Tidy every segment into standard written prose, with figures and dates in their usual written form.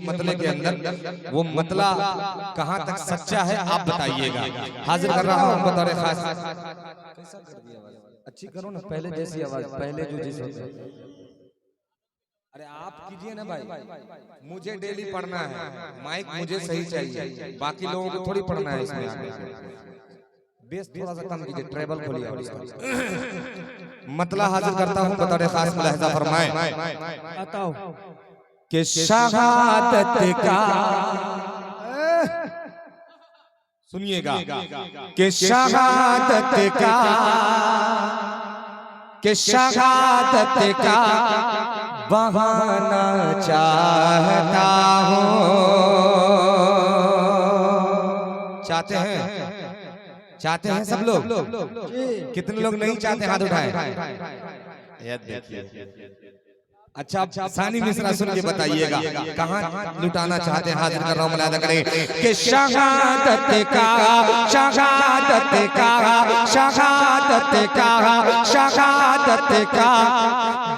मतले के अंदर, वो मतला कहाँ तक सच्चा है आप बताइएगा। हाजिर कर रहा हूँ बतौर खास। कैसा कर दिया आवाज? अच्छी करो ना, पहले जैसी आवाज, पहले जो जिस होते। अरे आप कीजिए ना भाई, मुझे डेली पढ़ना है, माइक मुझे सही चाहिए, बाकी लोगों को थोड़ी पढ़ना है इसमें। बेस थोड़ा सा कम कीजिए, ट्रेबल खोलिए मतला हाजिर करता हूँ बतौर खास। मुलाहिजा फरमाएं बताओ कि शहादत का, सुनिएगा, कि शहादत का, कि शहादत का बहाना चाहता हूँ। चाहते हैं, चाहते हैं सब लोग? कितने लोग नहीं चाहते हाथ उठाएं। अच्छा सानी मिश्रा सुन के बताइएगा कहाँ लुटाना चाहते हैं। हाजिर कर रहा हूँ, मुलाहिजा करें कि शहादत का, शहादत का, शहादत का, शहादत का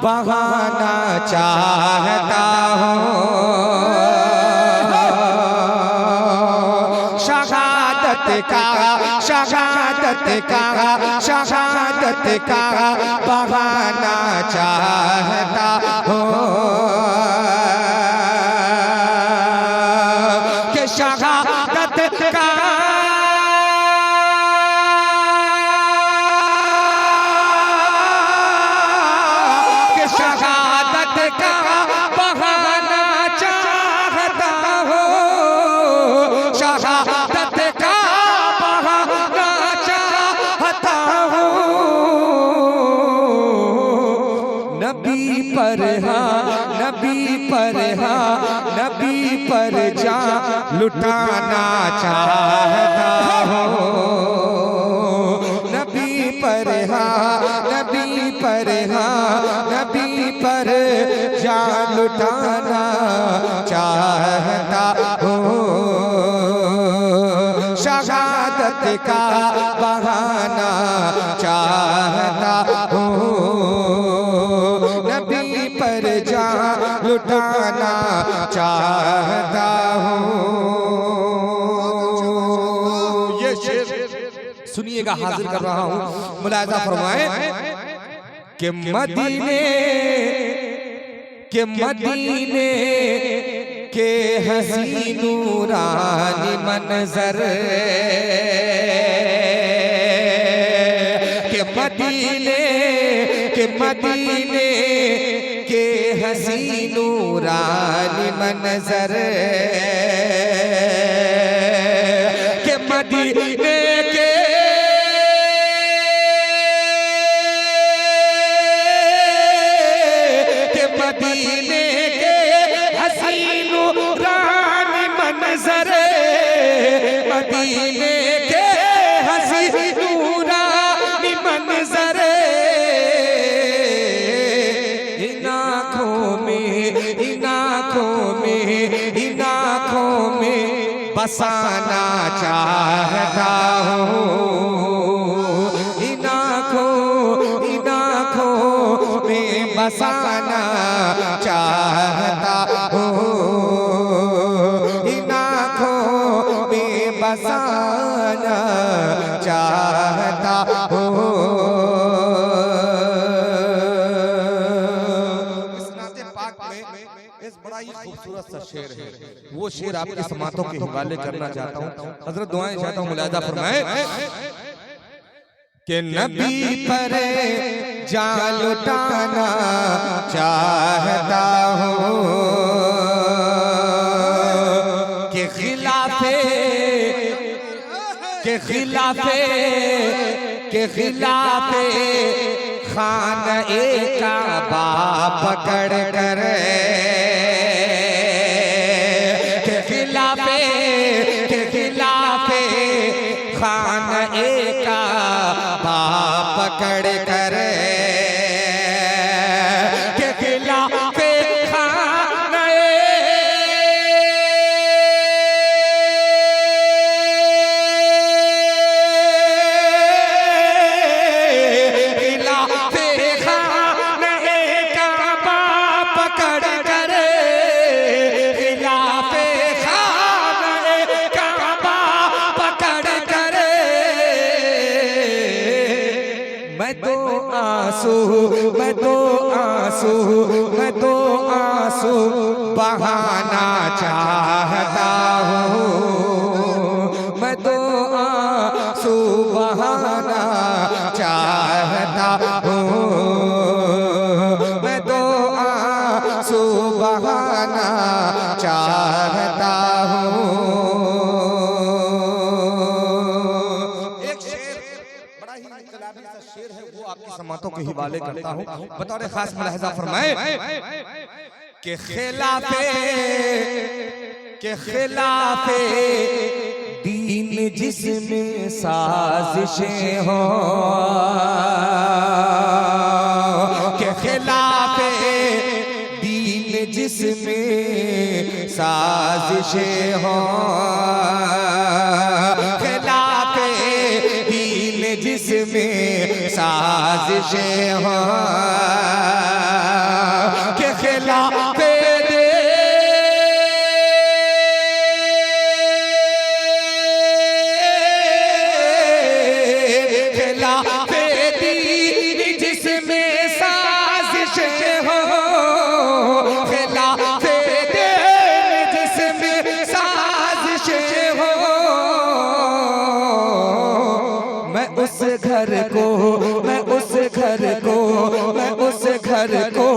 बहाना चाहता हूँ। शहादत का, शहादत का, शहादत का बहाना चाहता हूँ कि शहादत का, कि शहादत का बहाना चाहता हूँ। शहादत का बहाना चाहता हूँ। नबी पर हाँ, नबी पर हाँ, नबी पर जान लुटाना चाहता हूँ। नबी पर हाँ, नबी पर हाँ, नबी पर जान लुटाना चाहता हूँ। शहादत का बहाना चाहता हूँ। नबी पर जान लुटाना चाहता हूँ। ये शेर सुनिएगा, हाजिर कर रहा हूँ, मुलाहिजा फरमाएं कि मदीने के, मदीने के हसी नूरानी मंजर, के मदीने के, मदीने के हसी नूरानी मंजर, के मदीने के, के मदीने के हसी नूरानी मंजर, मदीने के हसी नूरानी मंजर, इन आँखों में, इन आँखों में, इन आँखों में बसाना चाहता हूँ। इन आँखों, इन आँखों में बसाना चाहता हूँ। इन आँखों में बसाना चाहता हूँ। इस नाते पाक में इस बड़ा ही खूबसूरत सा शेर है, वो शेर आपकी समातों के हवाले करना चाहता हूँ। हजरत दुआएं चाहता हूँ, मुलाहिजा फरमाएं कि नबी पर जान लुटाना चाहता हूँ। कि खिलाफे, के खिलाफे, के खिलाफे खाने का बाप पकड़ कर, के खिलाफे, के खिलाफे खाने का बाप पकड़ कर, के खिलाफे खाने, खिलाफे खाने का बाप पकड़ कर, खिलाफे आंसू मैं तो आंसू मैं तो आंसू बहाना चाहता हूँ, मैं तो आंसू बहाना चाहता हूँ, मैं तो आंसू बहाना चाहता हूँ। एक शेर बड़ा ही इंकलाबी सा शेर है, वो आपकी समातों के हवाले करता हूँ। बतौर खास मुलाहिजा फरमाए के खिलाफे दीन जिसमें साजिशें हो, के खिलाफे दीन जिसमें साजिशें हो, खिलाफे दीन जिसमें साजिशें हो, के खिलाफे घर को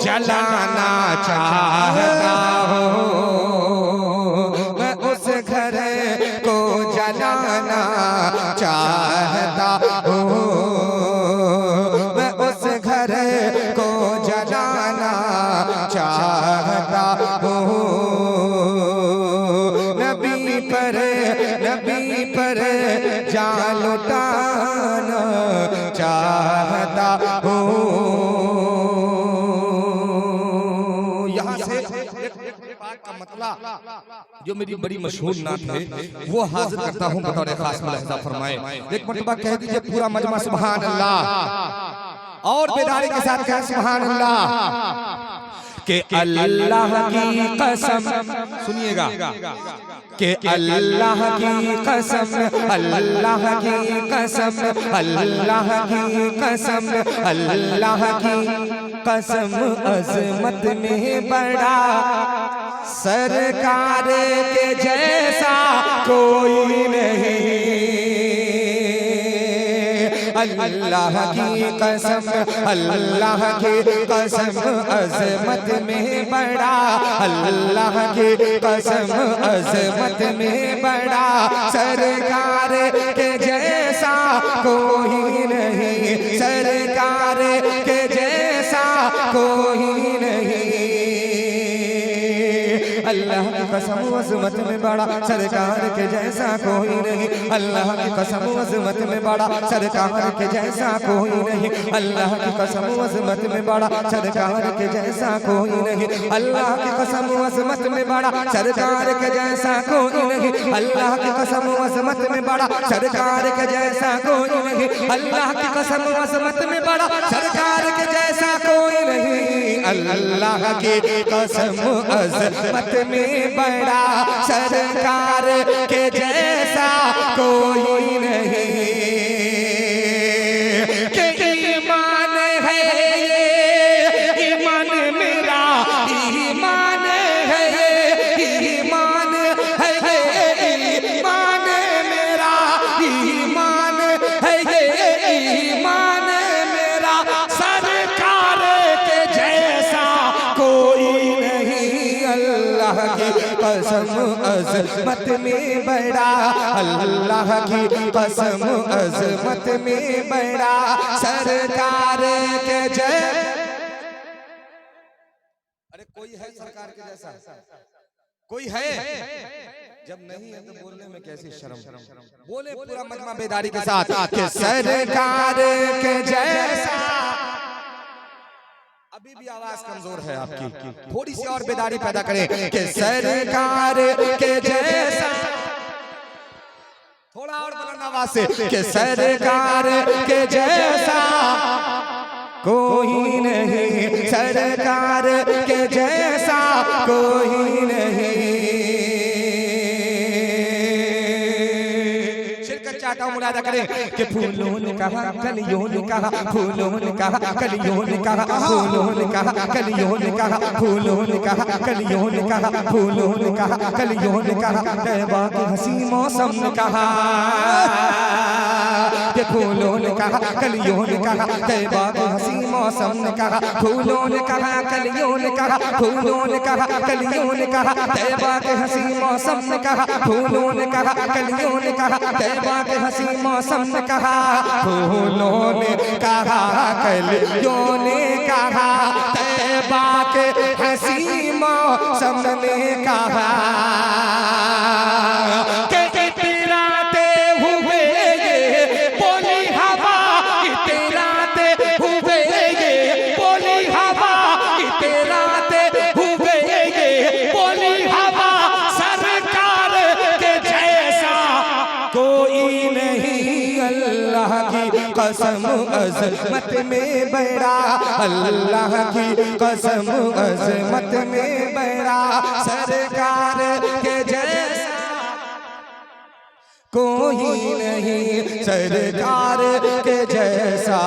जलाना चाहता हूँ, मैं उस घर को जलाना चाहता हूँ, मैं उस घर को जलाना चाहता हूँ। नबी पर जान लुटाना चाहता हूँ। मतला जो मेरी बड़ी मशहूर नात है वो हाजिर करता हूँ बतौर खास मुलाहिजा फरमाए। एक मरतबा कह दीजिए पूरा मजमा सुभान अल्लाह, और बेदारी के साथ कहें सुभान अल्लाह। के अल्लाह की कसम, सुनिएगा, के अल्लाह की कसम, अल्लाह की कसम, अल्लाह की कसम, अल्लाह की कसम, अजमत में बड़ा सरकार के जैसा कोई नहीं। अल्लाह की कसम, अल्लाह की कसम, अजमत में बड़ा, अल्लाह की कसम, अजमत में बड़ा सरकार के जैसा कोई नहीं, सरकार के जैसा कोई नहीं। अल्लाह की कसम अज़मत में बड़ा सरकार के जैसा कोई नहीं, अल्लाह की कसम अज़मत में बड़ा सरकार के जैसा कोई नहीं, अल्लाह की कसम अज़मत में बड़ा सरकार के जैसा कोई नहीं, अल्लाह की कसम अज़मत में बड़ा सरकार के जैसा कोई नहीं, अल्लाह की कसम अज़मत में बड़ा सरकार के जैसा कोई नहीं, अल्लाह की कसम अज़मत में बड़ा सरकार के जैसा कोई नहीं। अल्लाह की कसम अज़मत में बड़ा सरकार के जैसा कोई नहीं। के ईमान है ये, ईमान मेरा ईमान है ये, ईमान है ये, ईमान मेरा ईमान है ये, ईमान मेरा सरकार के जैसा कोई नहीं। अल्लाह की कसम अज़मत में बड़ा, अल्लाह की कसम अज़मत में बड़ा सरकार के जैसा। अरे कोई है सरकार के जैसा? कोई है? जब नहीं है तो बोलने में कैसी शर्म। बोले पूरा मजमा बेदारी के साथ कि सरकार के जैसा। अभी भी आवाज कमजोर है आपकी, थोड़ी सी और बेदारी पैदा करें कि सरकार के जैसा। थोड़ा और बुलंद आवाज से कि सरकार के जैसा कोई नहीं, सरकार के जैसा कोई नहीं। शिरकत चाहता हूँ मुलाजा करें कि फूलों ने कहा कलियों ने कहा, फूलों ने कहा कलियों ने कहा, फूलों ने कहा कलियों ने कहा, फूलों ने कहा कलियों ने कहा, फूलों ने कहा कलियों ने कहा, तैबा के हंसी मौसम ने कहा कि फूलों ने कहा कलियों ने कहा, तैबा के हंसी मौसम ने कहा, फूलों ने कहा कलियों ने कहा, फूलों ने कहा कलियों ने कहा, तैबा के हंसी मौसम ने कहा, फूलों ने कहा कलियों ने कहा, तैबा के हंसी मौसम ने कहा, फूलों ने कहा कलियों ने कहा, तैबा के हंसी मौसम ने कहा कि इतराते हुए ये बोली हवा, इतराते हुए ये बोली हवा, इतराते हुए ये बोली हवा, सरकार के जैसा कोई नहीं, अल्लाह की कसम अज़मत में बड़ा, अल्लाह की कसम अज़मत में बड़ा, सरकार के जैसा कोई नहीं, सरकार के जैसा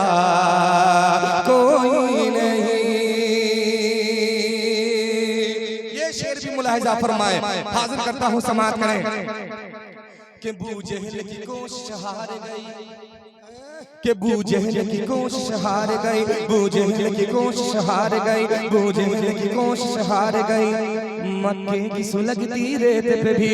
कोई नहीं। ये शेर भी मुलाहिजा फरमाए, हाजिर करता हूँ समाअत करें कि बूजहल की कोशिश हार गई, कि बूजहल की कोशिश हार गई, बूजहल की कोशिश हार गई, बूजहल की कोशिश हार गई, मक्के की सुलगती रेत पे भी,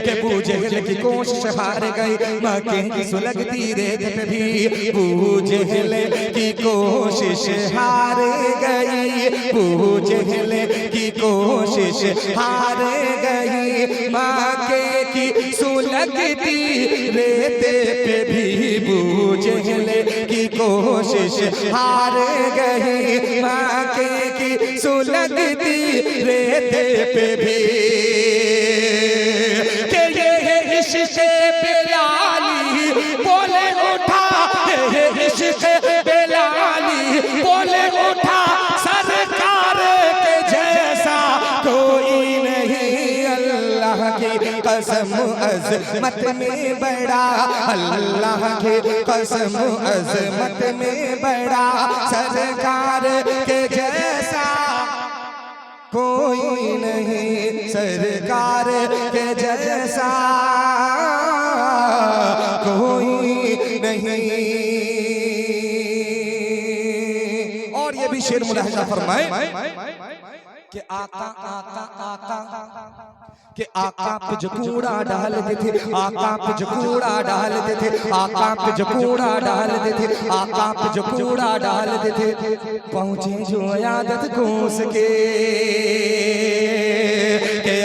कि बूजहल की कोशिश हार गई, मक्के की सुलगती रेत पे भी, बूजहल की कोशिश हार गई, बूजहल की कोशिश हार गई, मक्के की सुलगती रेत पे भी, बूजहल की कोशिश हार गई, मक्के की सुलगती रेत पे भी, के ये इश्क़ बेलाली बोले उठा, ये इश्क़ बेलाली बोले उठा, सरकार के जैसा कोई नहीं, अल्लाह की कसम अज़मत में बड़ा, अल्लाह की कसम अज़मत में बड़ा, सरकार के जैसा कोई नहीं, सरकार के जैसा कोई नहीं। और ये भी शेर मुलाहिजा फरमाए कि आका आका आका, कि आका पे जो कूड़ा डालते थे, आका पे जो कूड़ा डालते थे, आका पे जो कूड़ा डालते थे, आका पे जो कूड़ा डालते थे, पहुंचे जो आदत कोस के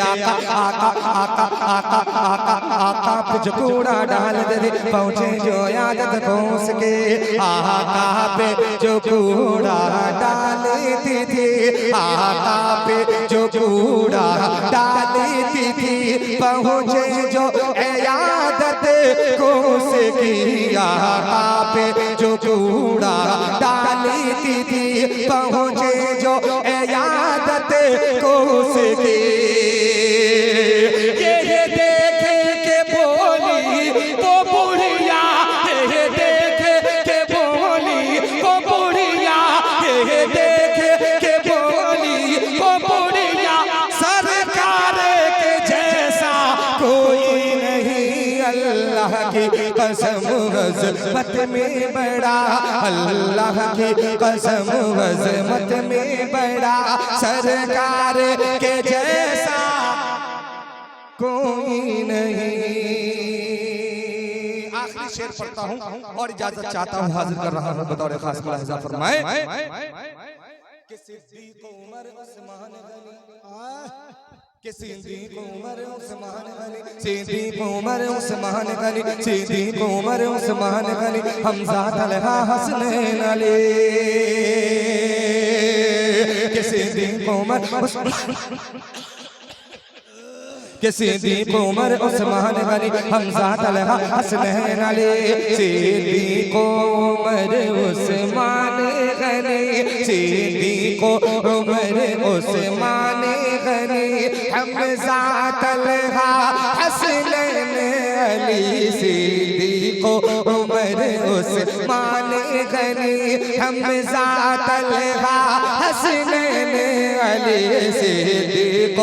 आका आका आका आका आका आका पे जो कूड़ा डालते थे, पहुंचे जो आदत कोस के, आका पे जो कूड़ा डालते थे, आका पे जो कूड़ा डालती थी, पहुंचे जो इयादत कोस की, आका पे जो कूड़ा डालती थी, पहुंचे जो इयादत कोस की, ये देख के बोली वो बुढ़िया, ये देख के बोली वो बुढ़िया, ये देख के बोली वो बुढ़िया, सरकार के जैसा कोई नहीं, अल्लाह की कसम अज़मत में बड़ा, अल्लाह की कसम अज़मत में बड़ा, सरकार के जैसा कोई नहीं। आखिरी शेर पढ़ता हूँ और इजाजत चाहता हूँ, हाजिर कर रहा हूँ बतौर खास मुलाहिजा फरमाए कि सिद्दीक़ उमर उस्मान गनी, कि सिद्दीक़ उमर उस्मान गनी, सिद्दीक़ उमर उस्मान गनी, सिद्दीक़ उमर उस्मान गनी, हमज़ा तलहा हसनैन अली, कि सिद्दीक़ उमर कि सिद्दीक़ उमर उस्मान गनी, हमज़ा तलहा हसनैन अली, सिद्दीक़ उमर उस्मान गनी, सिद्दीक़ उमर उस्मान गनी, हमज़ा तलहा हसनैन अली सिद्दीक़ उमर उस्मान गनी हमज़ा तलहा हसनैन अली सिद्दीक़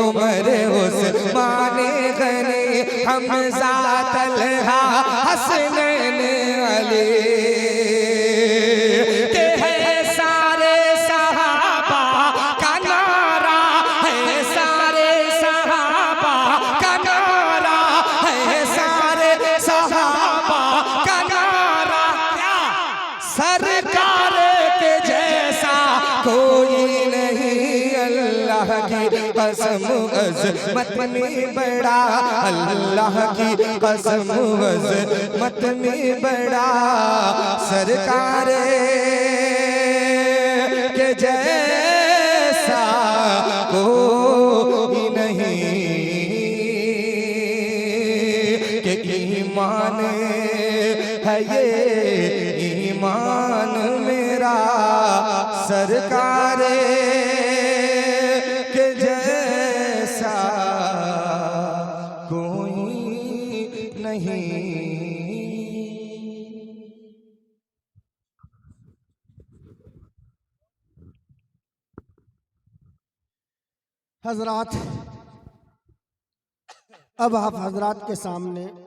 उमर उस्मान गनी हमज़ा तलहा हसनैन अली सरकार के जैसा कोई नहीं अल्लाह की कसम अज़मत में बड़ा अल्लाह की कसम अज़मत में बड़ा सरकार के जैसा कोई नहीं कि ईमान है ये ईमान मेरा सरकार के जैसा कोई नहीं। हजरात, अब आप हजरात के सामने